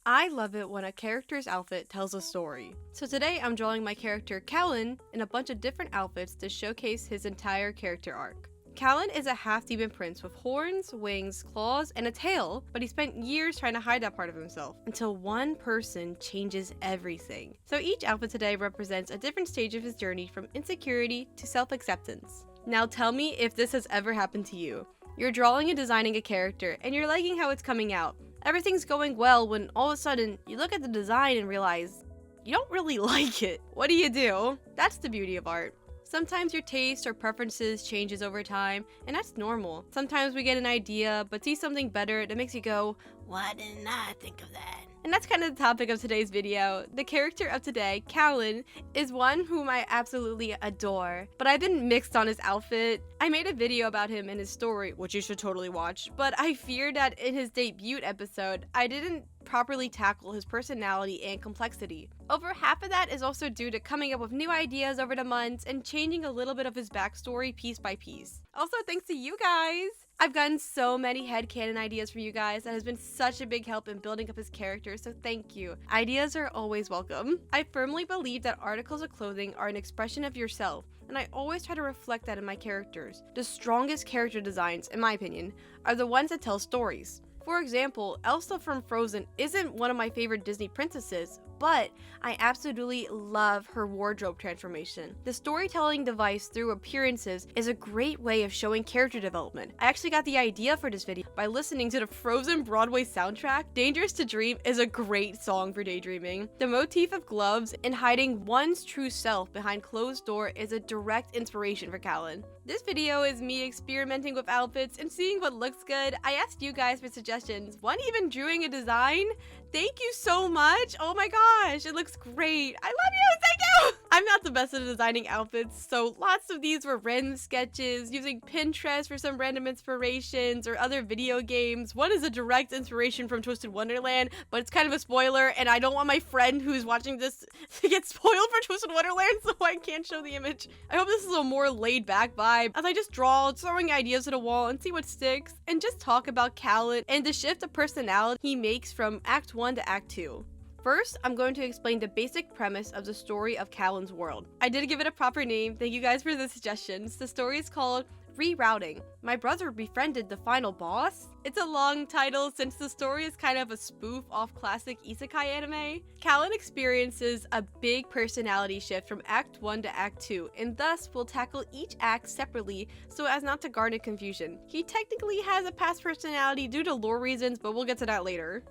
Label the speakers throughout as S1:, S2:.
S1: I love it when a character's outfit tells a story. So today I'm drawing my character Callen in a bunch of different outfits to showcase his entire character arc. Callen is a half-demon prince with horns, wings, claws, and a tail, but he spent years trying to hide that part of himself, until one person changes everything. So each outfit today represents a different stage of his journey from insecurity to self-acceptance. Now tell me if this has ever happened to you. You're drawing and designing a character, and you're liking how it's coming out. Everything's going well when all of a sudden you look at the design and realize you don't really like it. What do? That's the beauty of art. Sometimes your taste or preferences changes over time, and that's normal. Sometimes we get an idea, but see something better that makes you go, why didn't I think of that? And that's kind of the topic of today's video. The character of today, Callen, is one whom I absolutely adore, but I've been mixed on his outfit. I made a video about him in his story, which you should totally watch, but I fear that in his debut episode, I didn't properly tackle his personality and complexity. Over half of that is also due to coming up with new ideas over the months and changing a little bit of his backstory piece by piece. Also thanks to you guys! I've gotten so many headcanon ideas from you guys that has been such a big help in building up his character, so thank you. Ideas are always welcome. I firmly believe that articles of clothing are an expression of yourself, and I always try to reflect that in my characters. The strongest character designs, in my opinion, are the ones that tell stories. For example, Elsa from Frozen isn't one of my favorite Disney princesses, but I absolutely love her wardrobe transformation. The storytelling device through appearances is a great way of showing character development. I actually got the idea for this video by listening to the Frozen Broadway soundtrack. Dangerous to Dream is a great song for daydreaming. The motif of gloves and hiding one's true self behind closed door is a direct inspiration for Callen. This video is me experimenting with outfits and seeing what looks good. I asked you guys for suggestions. One even drawing a design. Thank you so much. Oh my gosh, it looks great. I love you. Thank you. I'm not the best at designing outfits, so lots of these were random sketches using Pinterest for some random inspirations or other video games. One is a direct inspiration from Twisted Wonderland, but it's kind of a spoiler, and I don't want my friend who's watching this to get spoiled for Twisted Wonderland, so I can't show the image. I hope this is a more laid-back vibe as I just draw, throwing ideas to the wall and see what sticks, and just talk about Callen and the shift of personality he makes from Act 1 to Act 2. First, I'm going to explain the basic premise of the story of Callen's world. I did give it a proper name, thank you guys for the suggestions. The story is called Rerouting. My brother befriended the final boss? It's a long title since the story is kind of a spoof off classic isekai anime. Callen experiences a big personality shift from Act 1 to Act 2, and thus will tackle each act separately so as not to garner confusion. He technically has a past personality due to lore reasons, but we'll get to that later.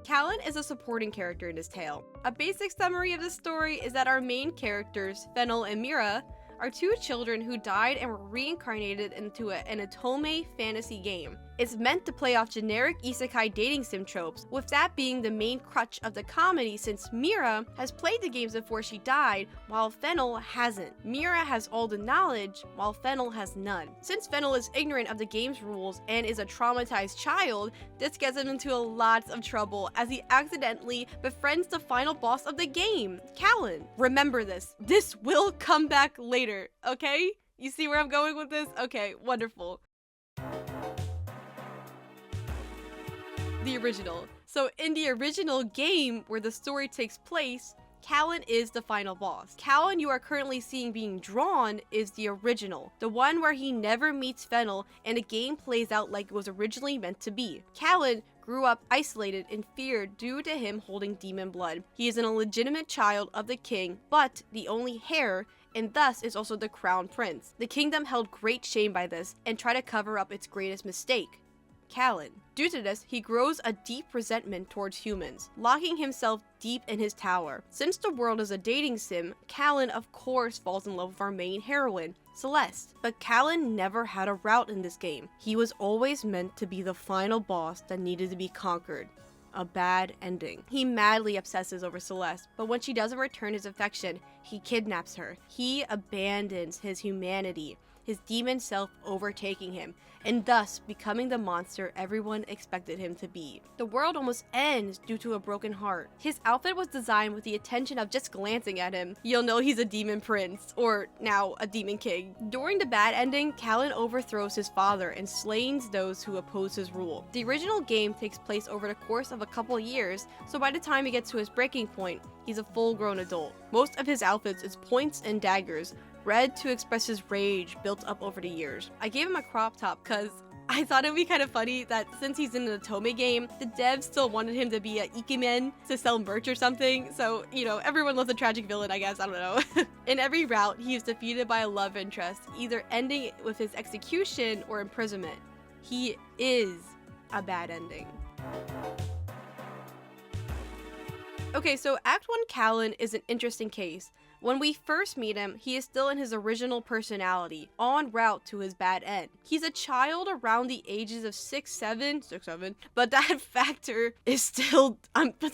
S1: Callen is a supporting character in this tale. A basic summary of the story is that our main characters, Fennel and Mira, are two children who died and were reincarnated into an otome fantasy game. It's meant to play off generic isekai dating sim tropes, with that being the main crutch of the comedy since Mira has played the games before she died, while Fennel hasn't. Mira has all the knowledge, while Fennel has none. Since Fennel is ignorant of the game's rules and is a traumatized child, this gets him into lots of trouble as he accidentally befriends the final boss of the game, Callen. Remember this. This will come back later, okay? You see where I'm going with this? Okay, wonderful. The original. So in the original game where the story takes place, Callen is the final boss. Callen you are currently seeing being drawn is the original, the one where he never meets Fennel and the game plays out like it was originally meant to be. Callen grew up isolated and feared due to him holding demon blood. He is an illegitimate child of the king, but the only heir, and thus is also the crown prince. The kingdom held great shame by this and tried to cover up its greatest mistake, Callen. Due to this, he grows a deep resentment towards humans, locking himself deep in his tower. Since the world is a dating sim, Callen of course falls in love with our main heroine, Celeste. But Callen never had a route in this game. He was always meant to be the final boss that needed to be conquered. A bad ending. He madly obsesses over Celeste, but when she doesn't return his affection, he kidnaps her. He abandons his humanity his demon self overtaking him, and thus becoming the monster everyone expected him to be. The world almost ends due to a broken heart. His outfit was designed with the intention of just glancing at him, you'll know he's a demon prince, or now a demon king. During the bad ending, Callen overthrows his father and slays those who oppose his rule. The original game takes place over the course of a couple years, so by the time he gets to his breaking point, he's a full-grown adult. Most of his outfits is points and daggers, red to express his rage built up over the years. I gave him a crop top because I thought it'd be kind of funny that since he's in the Otome game, the devs still wanted him to be a ikemen to sell merch or something, so, you know, everyone loves a tragic villain, I guess, I don't know. In every route, he is defeated by a love interest, either ending with his execution or imprisonment. He is a bad ending. Okay, so Act 1 Callen is an interesting case. When we first meet him, he is still in his original personality, en route to his bad end. He's a child around the ages of 6'7", but that factor is still, but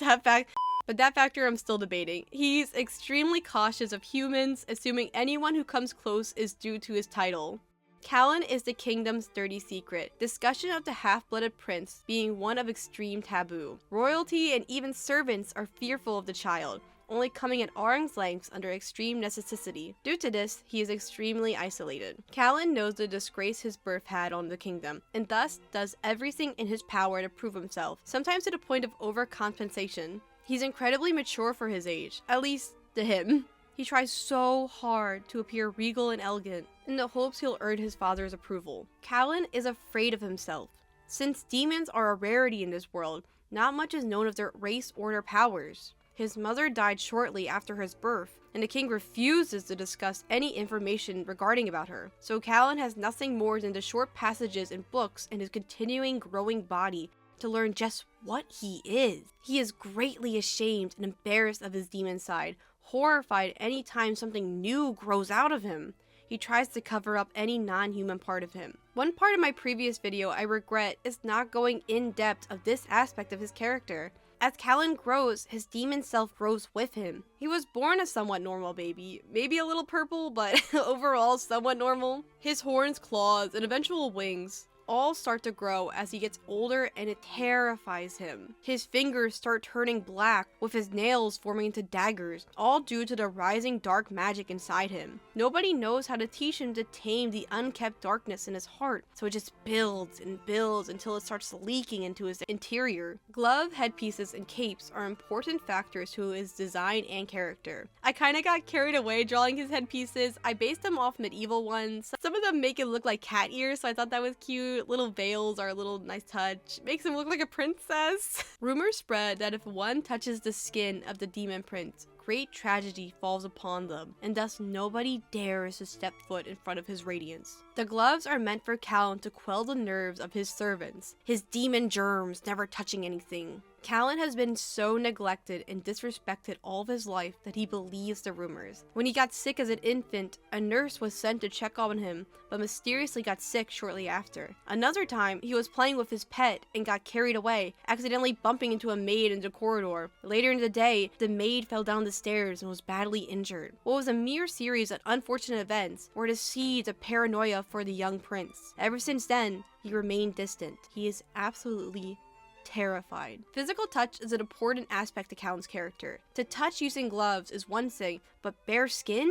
S1: that factor I'm still debating. He's extremely cautious of humans, assuming anyone who comes close is due to his title. Callen is the kingdom's dirty secret, discussion of the half-blooded prince being one of extreme taboo. Royalty and even servants are fearful of the child, only coming at arm's length under extreme necessity. Due to this, he is extremely isolated. Callen knows the disgrace his birth had on the kingdom, and thus does everything in his power to prove himself, sometimes to the point of overcompensation. He's incredibly mature for his age, at least to him. He tries so hard to appear regal and elegant, in the hopes he'll earn his father's approval. Callen is afraid of himself. Since demons are a rarity in this world, not much is known of their race or their powers. His mother died shortly after his birth, and the king refuses to discuss any information regarding about her. So Callen has nothing more than the short passages in books and his continuing growing body to learn just what he is. He is greatly ashamed and embarrassed of his demon side, horrified any time something new grows out of him. He tries to cover up any non-human part of him. One part of my previous video I regret is not going in depth of this aspect of his character. As Callen grows, his demon self grows with him. He was born a somewhat normal baby, maybe a little purple, but overall somewhat normal. His horns, claws, and eventual wings all start to grow as he gets older, and it terrifies him. His fingers start turning black, with his nails forming into daggers, all due to the rising dark magic inside him. Nobody knows how to teach him to tame the unkept darkness in his heart, so it just builds and builds until it starts leaking into his interior. Glove, headpieces, and capes are important factors to his design and character. I kinda got carried away drawing his headpieces. I based them off medieval ones. Some of them make it look like cat ears, so I thought that was cute. Little veils are a little nice touch. Makes him look like a princess. Rumors spread that if one touches the skin of the demon prince, great tragedy falls upon them, and thus nobody dares to step foot in front of his radiance. The gloves are meant for Callen to quell the nerves of his servants, his demon germs never touching anything. Callen has been so neglected and disrespected all of his life that he believes the rumors. When he got sick as an infant, a nurse was sent to check on him, but mysteriously got sick shortly after. Another time, he was playing with his pet and got carried away, accidentally bumping into a maid in the corridor. Later in the day, the maid fell down the stairs and was badly injured. What was a mere series of unfortunate events were the seeds of paranoia for the young prince. Ever since then, he remained distant. He is absolutely terrified. Physical touch is an important aspect to Callen's character. To touch using gloves is one thing, but bare skin?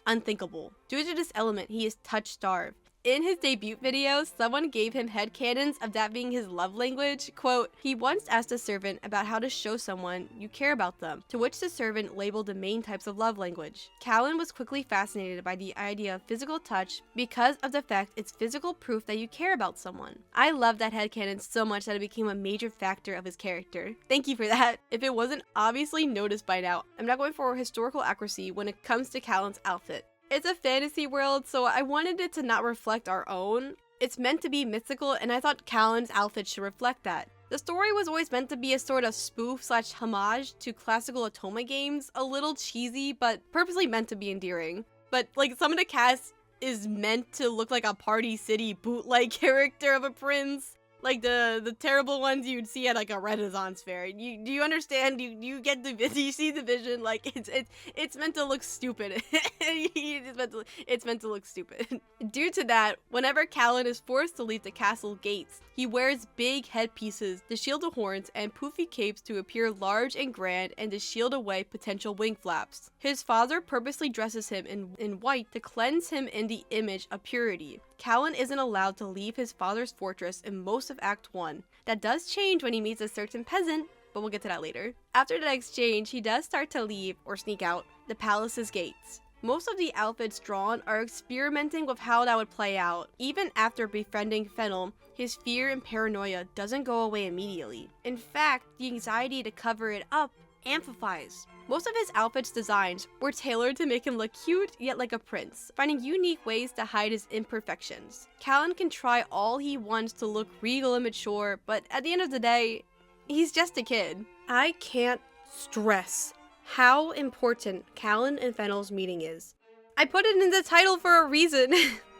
S1: Unthinkable. Due to this element, he is touch-starved. In his debut video, someone gave him headcanons of that being his love language. Quote, he once asked a servant about how to show someone you care about them, to which the servant labeled the main types of love language. Callen was quickly fascinated by the idea of physical touch because of the fact it's physical proof that you care about someone. I love that headcanon so much that it became a major factor of his character. Thank you for that. If it wasn't obviously noticed by now, I'm not going for historical accuracy when it comes to Callen's outfit. It's a fantasy world, so I wanted it to not reflect our own. It's meant to be mythical, and I thought Callen's outfit should reflect that. The story was always meant to be a sort of spoof/homage to classical Otome games, a little cheesy, but purposely meant to be endearing. But like, some of the cast is meant to look like a Party City bootleg character of a prince. Like the terrible ones you'd see at like a Renaissance fair. Do you understand? You get the do you see the vision? Like it's meant to look stupid. It's meant to look stupid. Due to that, whenever Callen is forced to leave the castle gates, he wears big headpieces to shield the horns and poofy capes to appear large and grand and to shield away potential wing flaps. His father purposely dresses him in white to cleanse him in the image of purity. Callen isn't allowed to leave his father's fortress in most of Act 1. That does change when he meets a certain peasant, but we'll get to that later. After the exchange, he does start to leave, or sneak out, the palace's gates. Most of the outfits drawn are experimenting with how that would play out. Even after befriending Fennel, his fear and paranoia doesn't go away immediately. In fact, the anxiety to cover it up amplifies. Most of his outfits designs were tailored to make him look cute yet like a prince, finding unique ways to hide his imperfections. Callen can try all he wants to look regal and mature, but at the end of the day, he's just a kid. I can't stress how important Callen and Fennel's meeting is. I put it in the title for a reason.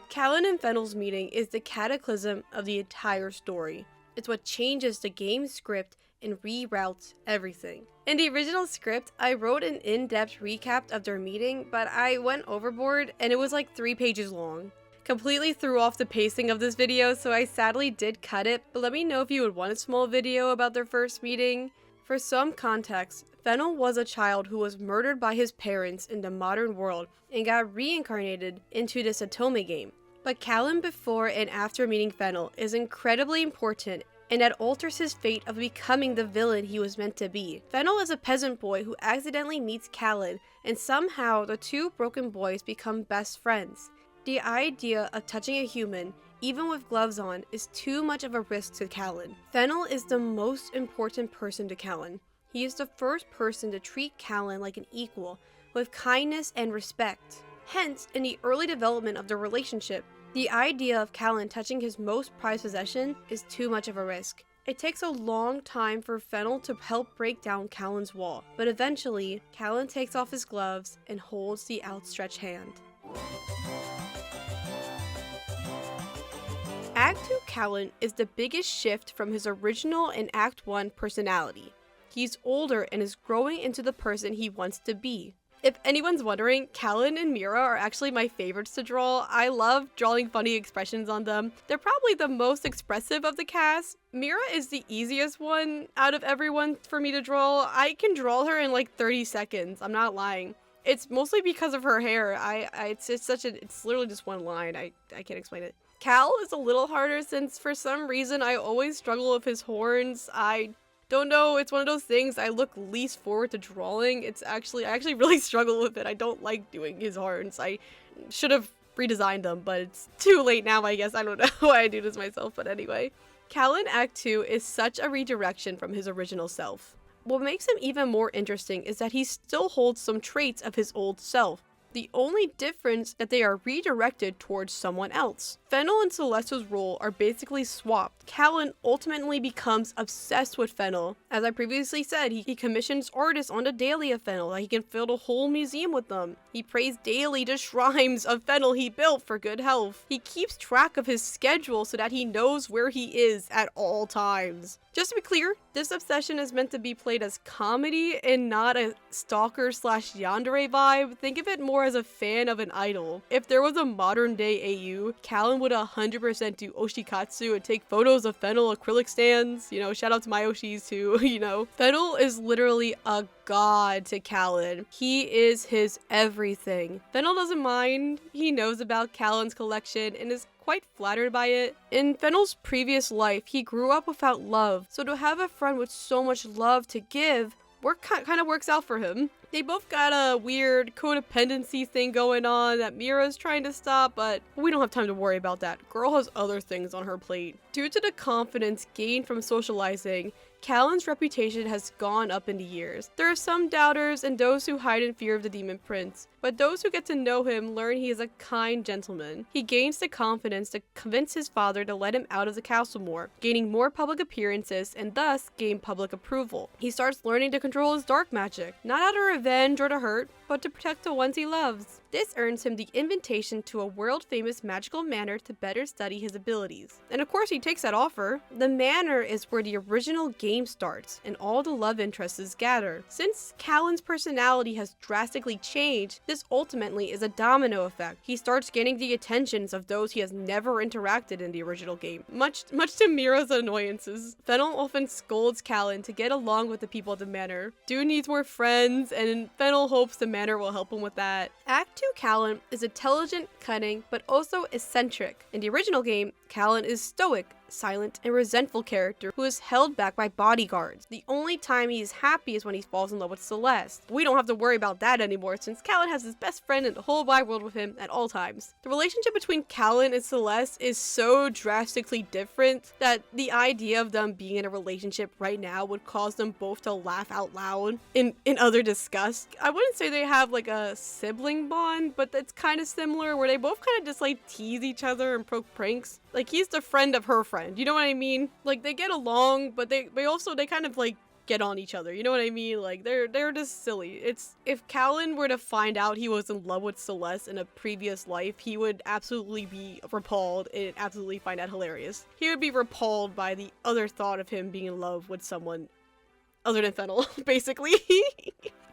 S1: Callen and Fennel's meeting is the cataclysm of the entire story. It's what changes the game's script and reroutes everything. In the original script, I wrote an in-depth recap of their meeting, but I went overboard and it was like 3 pages long. Completely threw off the pacing of this video, so I sadly did cut it, but let me know if you would want a small video about their first meeting. For some context, Fennel was a child who was murdered by his parents in the modern world and got reincarnated into the Satome game. But Callen before and after meeting Fennel is incredibly important, and that alters his fate of becoming the villain he was meant to be. Fennel is a peasant boy who accidentally meets Callen, and somehow the two broken boys become best friends. The idea of touching a human, even with gloves on, is too much of a risk to Callen. Fennel is the most important person to Callen. He is the first person to treat Callen like an equal, with kindness and respect. Hence, in the early development of the relationship, the idea of Callen touching his most prized possession is too much of a risk. It takes a long time for Fennel to help break down Callen's wall, but eventually, Callen takes off his gloves and holds the outstretched hand. Act 2 Callen is the biggest shift from his original and Act 1 personality. He's older and is growing into the person he wants to be. If anyone's wondering, Callen and Mira are actually my favorites to draw. I love drawing funny expressions on them. They're probably the most expressive of the cast. Mira is the easiest one out of everyone for me to draw. I can draw her in like 30 seconds, I'm not lying. It's mostly because of her hair. It's literally just one line. I can't explain it. Cal is a little harder since for some reason I always struggle with his horns. I don't know, it's one of those things I look least forward to drawing. I actually really struggle with it. I don't like doing his horns. I should have redesigned them, but it's too late now, I guess. I don't know why I do this myself, but anyway. Callen Act 2 is such a redirection from his original self. What makes him even more interesting is that he still holds some traits of his old self. The only difference that they are redirected towards someone else. Fennel and Celeste's role are basically swapped. Callen ultimately becomes obsessed with Fennel. As I previously said, he commissions artists on the daily of Fennel, like he can fill a whole museum with them. He prays daily to shrines of Fennel he built for good health. He keeps track of his schedule so that he knows where he is at all times. Just to be clear, this obsession is meant to be played as comedy and not a stalker/yandere vibe. Think of it more as a fan of an idol. If there was a modern day AU, Callen would 100% do oshikatsu and take photos of Fennel acrylic stands. You know, shout out to my Oshis too, you know. Fennel is literally a god to Callen. He is his everything. Fennel doesn't mind. He knows about Callen's collection and is quite flattered by it. In Fennel's previous life, he grew up without love, so to have a friend with so much love to give kind of works out for him. They both got a weird codependency thing going on that Mira's trying to stop, but we don't have time to worry about that. Girl has other things on her plate. Due to the confidence gained from socializing, Callen's reputation has gone up in the years. There are some doubters and those who hide in fear of the Demon Prince, but those who get to know him learn he is a kind gentleman. He gains the confidence to convince his father to let him out of the castle more, gaining more public appearances and thus gain public approval. He starts learning to control his dark magic, not out of revenge or to hurt, but to protect the ones he loves. This earns him the invitation to a world-famous magical manor to better study his abilities. And of course he takes that offer. The manor is where the original game starts, and all the love interests gather. Since Callen's personality has drastically changed, this ultimately is a domino effect. He starts gaining the attentions of those he has never interacted in the original game, much to Mira's annoyances. Fennel often scolds Callen to get along with the people at the manor. Dude needs more friends, and Fennel hopes the manor will help him with that. Act 2 Callen is intelligent, cunning, but also eccentric. In the original game, Callen is stoic, silent, and resentful character who is held back by bodyguards. The only time he is happy is when he falls in love with Celeste. We don't have to worry about that anymore since Callen has his best friend in the whole wide world with him at all times. The relationship between Callen and Celeste is so drastically different that the idea of them being in a relationship right now would cause them both to laugh out loud in utter disgust. I wouldn't say they have like a sibling bond, but that's kind of similar where they both kind of just like tease each other and poke pranks. Like he's the friend of her friend, you know what I mean? Like they get along, but they kind of like get on each other, you know what I mean? Like they're just silly. It's if Callen were to find out he was in love with Celeste in a previous life, he would absolutely be repelled and absolutely find that hilarious. He would be repelled by the other thought of him being in love with someone other than Fennel, basically.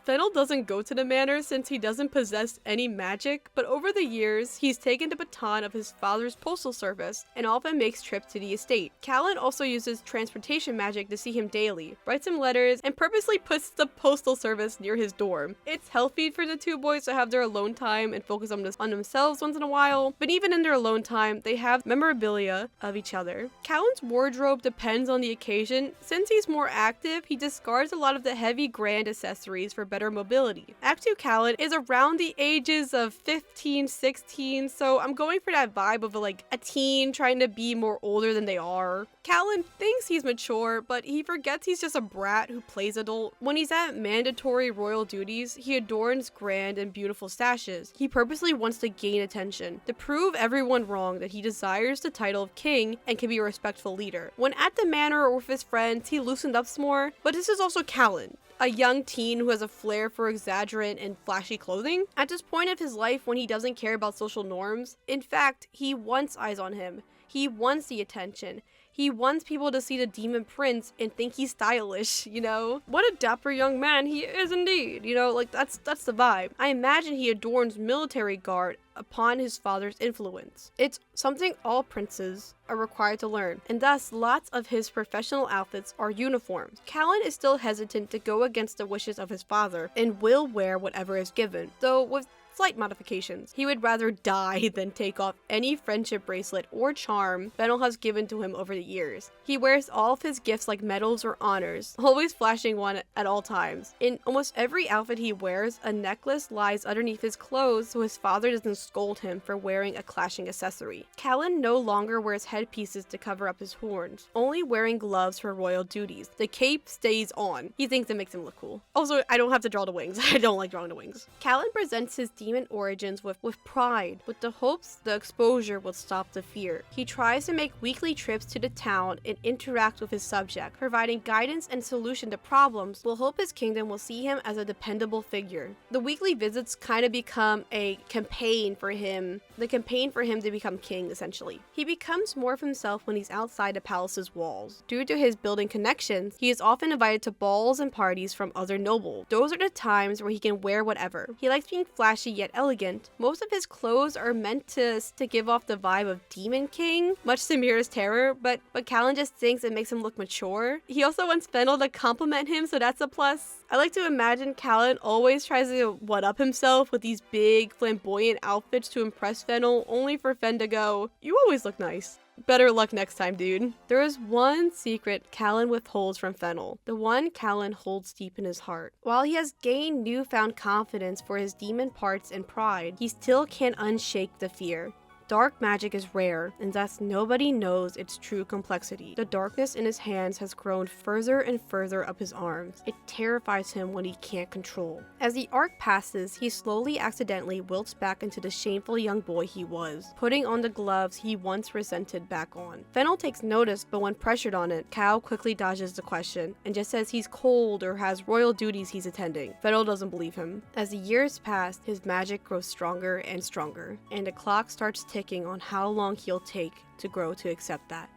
S1: Fennel doesn't go to the manor since he doesn't possess any magic, but over the years, he's taken the baton of his father's postal service and often makes trips to the estate. Callen also uses transportation magic to see him daily, writes him letters, and purposely puts the postal service near his dorm. It's healthy for the two boys to have their alone time and focus on themselves once in a while, but even in their alone time, they have memorabilia of each other. Callen's wardrobe depends on the occasion. Since he's more active, he discards a lot of the heavy grand accessories for better mobility. Act 2 Callen is around the ages of 15, 16, so I'm going for that vibe of a teen trying to be more older than they are. Callen thinks he's mature, but he forgets he's just a brat who plays adult. When he's at mandatory royal duties, he adorns grand and beautiful sashes. He purposely wants to gain attention, to prove everyone wrong that he desires the title of king and can be a respectful leader. When at the manor or with his friends, he loosened up some more, but this is also Callen, a young teen who has a flair for exaggerant and flashy clothing. At this point of his life when he doesn't care about social norms, in fact, he wants eyes on him. He wants the attention. He wants people to see the demon prince and think he's stylish, you know? What a dapper young man he is indeed, you know? Like, that's the vibe. I imagine he adorns military guard upon his father's influence. It's something all princes are required to learn, and thus lots of his professional outfits are uniforms. Callen is still hesitant to go against the wishes of his father and will wear whatever is given, though with slight modifications. He would rather die than take off any friendship bracelet or charm Fennel has given to him over the years. He wears all of his gifts like medals or honors, always flashing one at all times. In almost every outfit he wears, a necklace lies underneath his clothes so his father doesn't scold him for wearing a clashing accessory. Callen no longer wears headpieces to cover up his horns, only wearing gloves for royal duties. The cape stays on. He thinks it makes him look cool. Also, I don't have to draw the wings. I don't like drawing the wings. Callen presents his demon origins with pride, with the hopes the exposure will stop the fear. He tries to make weekly trips to the town and interact with his subject, providing guidance and solution to problems. Will hope his kingdom will see him as a dependable figure. The weekly visits kind of become a campaign for him, to become king, essentially. He becomes more of himself when he's outside the palace's walls. Due to his building connections, he is often invited to balls and parties from other nobles. Those are the times where he can wear whatever. He likes being flashy yet elegant. Most of his clothes are meant to give off the vibe of Demon King, much to Mira's terror, but Callen just thinks it makes him look mature. He also wants Fennel to compliment him, so that's a plus. I like to imagine Callen always tries to one-up himself with these big, flamboyant outfits to impress Fennel, only for Fen to go, "You always look nice. Better luck next time, dude." There is one secret Callen withholds from Fennel, the one Callen holds deep in his heart. While he has gained newfound confidence for his demon parts and pride, he still can't unshake the fear. Dark magic is rare, and thus nobody knows its true complexity. The darkness in his hands has grown further and further up his arms. It terrifies him when he can't control. As the arc passes, he slowly accidentally wilts back into the shameful young boy he was, putting on the gloves he once resented back on. Fennel takes notice, but when pressured on it, Cal quickly dodges the question and just says he's cold or has royal duties he's attending. Fennel doesn't believe him. As the years pass, his magic grows stronger and stronger, and the clock starts ticking on how long he'll take to grow to accept that.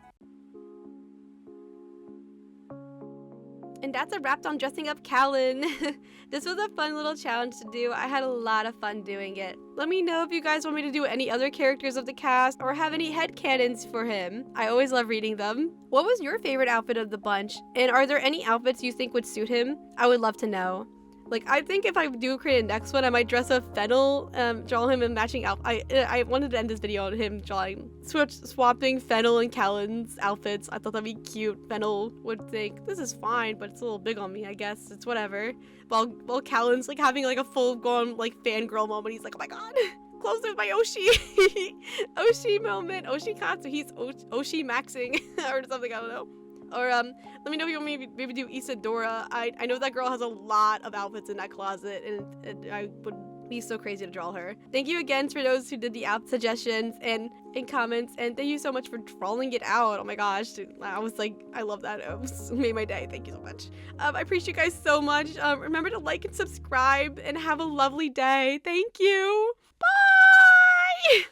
S1: And that's a wrap on dressing up Callen. This was a fun little challenge to do. I had a lot of fun doing it. Let me know if you guys want me to do any other characters of the cast or have any headcanons for him. I always love reading them. What was your favorite outfit of the bunch? And are there any outfits you think would suit him? I would love to know. Like, I think if I do create a next one, I might dress up Fennel, draw him a matching outfit. I wanted to end this video on him swapping Fennel and Callen's outfits. I thought that'd be cute. Fennel would think, this is fine, but it's a little big on me, I guess. It's whatever. While Callen's, like, having, like, a full-blown, like, fangirl moment. He's like, oh my god, close with my Oshi. Oshi moment. Oshi Katsu. He's Oshi maxing or something, I don't know. Or let me know if you want me to maybe do Isadora. I know that girl has a lot of outfits in that closet, and I would be so crazy to draw her. Thank you again for those who did the outfit suggestions and in comments, and thank you so much for drawing it out. Oh my gosh, I was like, I love that. It made my day. Thank you so much. I appreciate you guys so much. Remember to like and subscribe, and have a lovely day. Thank you. Bye!